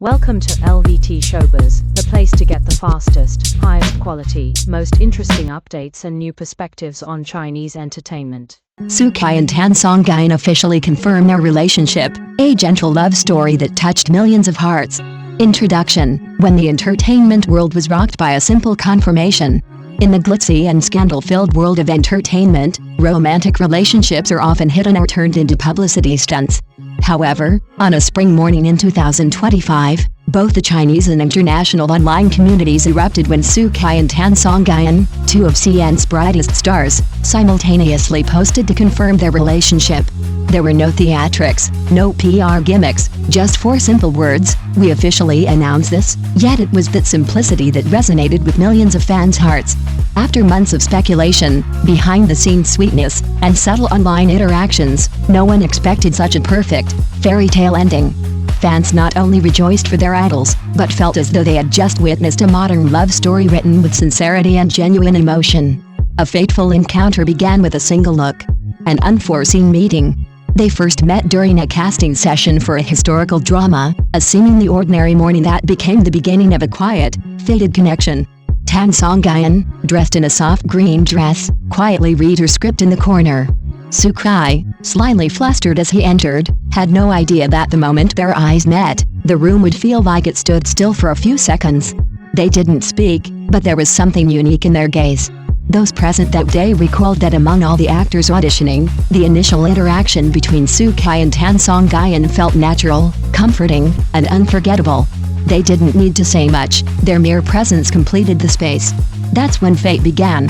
Welcome to LVT-SHOWBIZ, the place to get the fastest, highest quality, most interesting updates and new perspectives on Chinese entertainment. Kai and Tan Songyun officially confirm their relationship, a gentle love story that touched millions of hearts. Introduction: when the entertainment world was rocked by a simple confirmation. In the glitzy and scandal-filled world of entertainment, romantic relationships are often hidden or turned into publicity stunts. However, on a spring morning in 2025, both the Chinese and international online communities erupted when Kai and Tan Songyun, two of CN's brightest stars, simultaneously posted to confirm their relationship. There were no theatrics, no PR gimmicks, just four simple words: "We officially announce this," yet it was that simplicity that resonated with millions of fans' hearts. After months of speculation, behind-the-scenes sweetness, and subtle online interactions, no one expected such a perfect, fairy tale ending. Fans not only rejoiced for their idols, but felt as though they had just witnessed a modern love story written with sincerity and genuine emotion. A fateful encounter began with a single look. An unforeseen meeting. They first met during a casting session for a historical drama, a seemingly ordinary morning that became the beginning of a quiet, fated connection. Tan Songyun, dressed in a soft green dress, quietly read her script in the corner. Kai, slyly flustered as he entered, had no idea that the moment their eyes met, the room would feel like it stood still for a few seconds. They didn't speak, but there was something unique in their gaze. Those present that day recalled that among all the actors auditioning, the initial interaction between Kai and Tan Songyun felt natural, comforting, and unforgettable. They didn't need to say much, their mere presence completed the space. That's when fate began.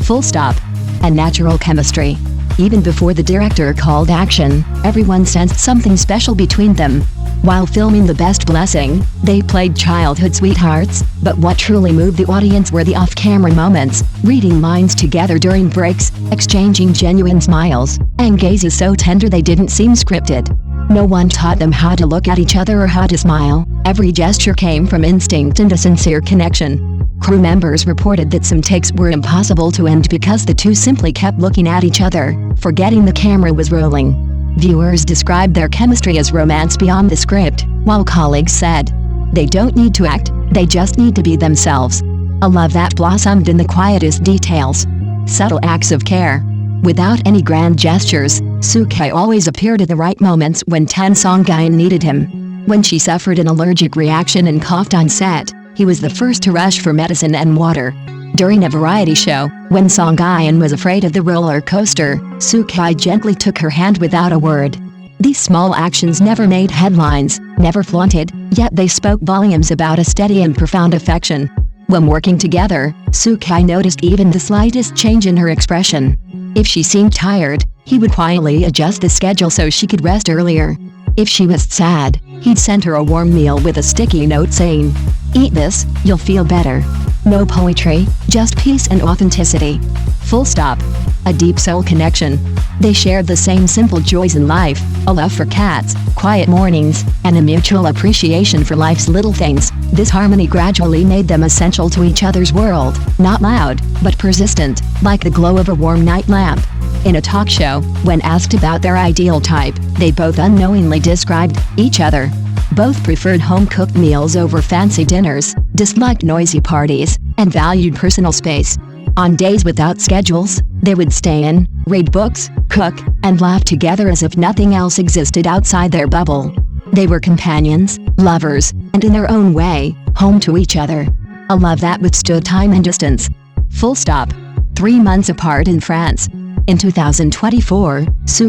Full stop. A natural chemistry. Even before the director called action, everyone sensed something special between them. While filming The Best Blessing, they played childhood sweethearts, but what truly moved the audience were the off-camera moments, reading lines together during breaks, exchanging genuine smiles, and gazes so tender they didn't seem scripted. No one taught them how to look at each other or how to smile. Every gesture came from instinct and a sincere connection. Crew members reported that some takes were impossible to end because the two simply kept looking at each other, forgetting the camera was rolling. Viewers described their chemistry as romance beyond the script, while colleagues said, "They don't need to act, they just need to be themselves." A love that blossomed in the quietest details. Subtle acts of care. Without any grand gestures, Kai always appeared at the right moments when Tan Songyun needed him. When she suffered an allergic reaction and coughed on set, he was the first to rush for medicine and water. During a variety show, when Songyun was afraid of the roller coaster, Kai gently took her hand without a word. These small actions never made headlines, never flaunted, yet they spoke volumes about a steady and profound affection. When working together, Kai noticed even the slightest change in her expression. If she seemed tired, he would quietly adjust the schedule so she could rest earlier. If she was sad, he'd send her a warm meal with a sticky note saying, "Eat this, you'll feel better." No poetry, just peace and authenticity. Full stop. A deep soul connection. They shared the same simple joys in life, a love for cats, quiet mornings, and a mutual appreciation for life's little things. This harmony gradually made them essential to each other's world, not loud, but persistent, like the glow of a warm night lamp. In a talk show, when asked about their ideal type, they both unknowingly described each other. Both preferred home-cooked meals over fancy dinners, disliked noisy parties, and valued personal space. On days without schedules, they would stay in, read books, cook, and laugh together as if nothing else existed outside their bubble. They were companions, lovers, and in their own way, home to each other. A love that withstood time and distance. Full stop. 3 months apart in France. In 2024,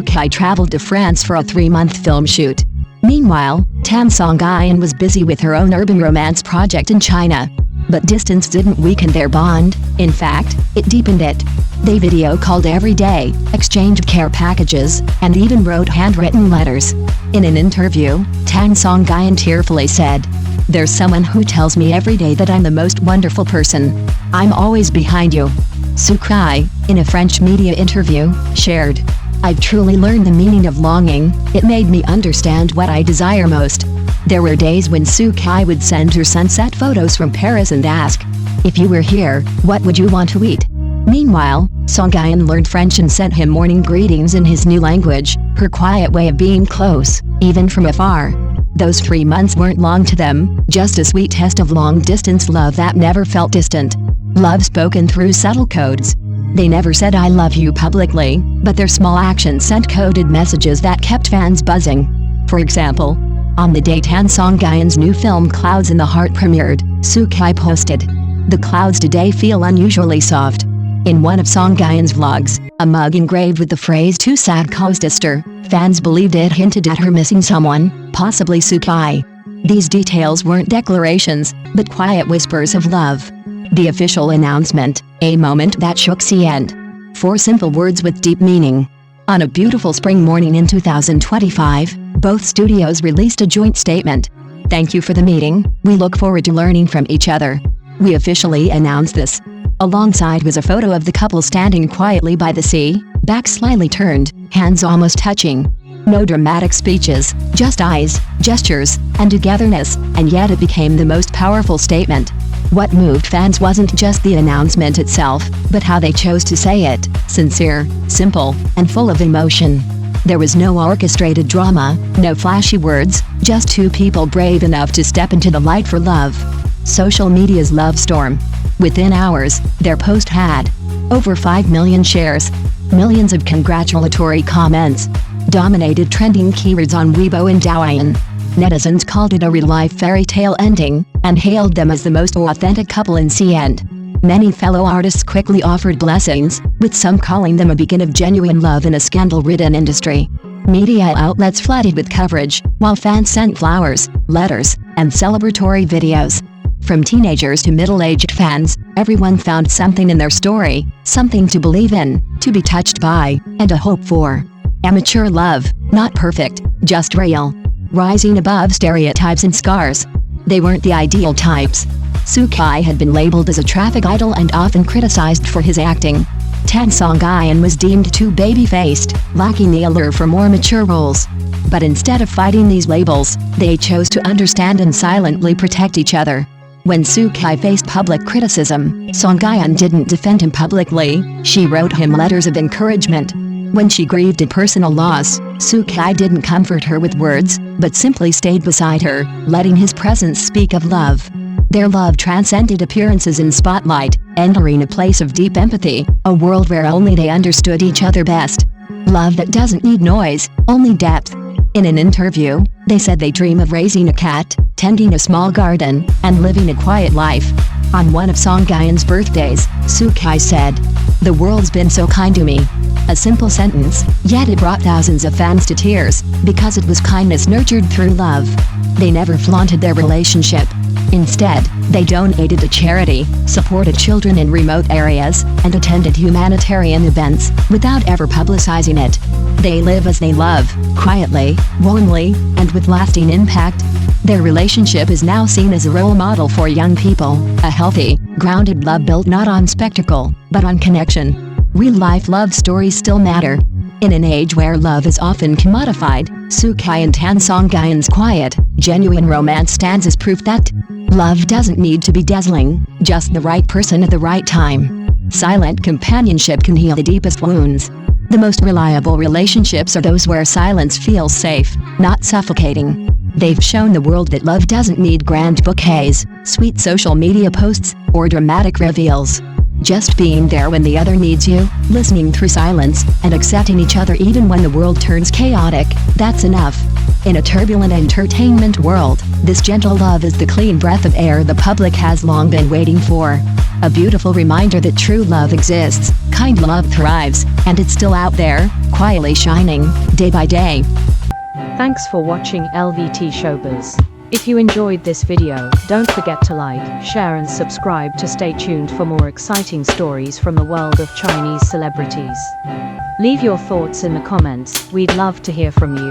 Kai traveled to France for a 3-month film shoot. Meanwhile, Tan Songyun was busy with her own urban romance project in China. But distance didn't weaken their bond, in fact, it deepened it. They video called every day, exchanged care packages, and even wrote handwritten letters. In an interview, Tan Songyun tearfully said, "There's someone who tells me every day that I'm the most wonderful person. I'm always behind you." Kai, in a French media interview, shared, "I've truly learned the meaning of longing, it made me understand what I desire most." There were days when Kai would send her sunset photos from Paris and ask, "If you were here, what would you want to eat?" Meanwhile, Songyun learned French and sent him morning greetings in his new language, her quiet way of being close, even from afar. Those 3 months weren't long to them, just a sweet test of long-distance love that never felt distant. Love spoken through subtle codes. They never said I love you publicly, but their small actions sent coded messages that kept fans buzzing. For example, on the day Tan Songyun's new film Clouds in the Heart premiered, Kai posted, "The clouds today feel unusually soft." In one of Songyun's vlogs, a mug engraved with the phrase "Too sad co-sister," fans believed it hinted at her missing someone, possibly Kai. These details weren't declarations, but quiet whispers of love. The official announcement, a moment that shook CN. 4 simple words with deep meaning. On a beautiful spring morning in 2025, both studios released a joint statement. "Thank you for the meeting, we look forward to learning from each other." We officially announced this. Alongside was a photo of the couple standing quietly by the sea, back slightly turned, hands almost touching. No dramatic speeches, just eyes, gestures, and togetherness, and yet it became the most powerful statement. What moved fans wasn't just the announcement itself, but how they chose to say it, sincere, simple, and full of emotion. There was no orchestrated drama, no flashy words, just 2 people brave enough to step into the light for love. Social media's love storm. Within hours, their post had over 5 million shares, millions of congratulatory comments, dominated trending keywords on Weibo and Douyin. Netizens called it a real-life fairy tale ending, and hailed them as the most authentic couple in CN. Many fellow artists quickly offered blessings, with some calling them a beacon of genuine love in a scandal-ridden industry. Media outlets flooded with coverage, while fans sent flowers, letters, and celebratory videos. From teenagers to middle-aged fans, everyone found something in their story, something to believe in, to be touched by, and a hope for. Amateur love, not perfect, just real. Rising above stereotypes and scars. They weren't the ideal types. Kai had been labeled as a traffic idol and often criticized for his acting. Tan Songyun was deemed too baby-faced, lacking the allure for more mature roles. But instead of fighting these labels, they chose to understand and silently protect each other. When Kai faced public criticism, Songyun didn't defend him publicly, she wrote him letters of encouragement. When she grieved a personal loss, Kai didn't comfort her with words, but simply stayed beside her, letting his presence speak of love. Their love transcended appearances in spotlight, entering a place of deep empathy, a world where only they understood each other best. Love that doesn't need noise, only depth. In an interview, they said they dream of raising a cat, tending a small garden, and living a quiet life. On one of Songyun's birthdays, Kai said, "The world's been so kind to me." A simple sentence, yet it brought thousands of fans to tears, because it was kindness nurtured through love. They never flaunted their relationship. Instead, they donated to charity, supported children in remote areas, and attended humanitarian events, without ever publicizing it. They live as they love, quietly, warmly, and with lasting impact. Their relationship is now seen as a role model for young people, a healthy, grounded love built not on spectacle, but on connection. Real-life love stories still matter. In an age where love is often commodified, Kai and Tan Songyun's quiet, genuine romance stands as proof that love doesn't need to be dazzling, just the right person at the right time. Silent companionship can heal the deepest wounds. The most reliable relationships are those where silence feels safe, not suffocating. They've shown the world that love doesn't need grand bouquets, sweet social media posts, or dramatic reveals. Just being there when the other needs you, listening through silence, and accepting each other even when the world turns chaotic, that's enough. In a turbulent entertainment world, this gentle love is the clean breath of air the public has long been waiting for. A beautiful reminder that true love exists, kind love thrives, and it's still out there, quietly shining, day by day. Thanks for watching LVT Showbiz. If you enjoyed this video, don't forget to like, share and subscribe to stay tuned for more exciting stories from the world of Chinese celebrities. Leave your thoughts in the comments, we'd love to hear from you.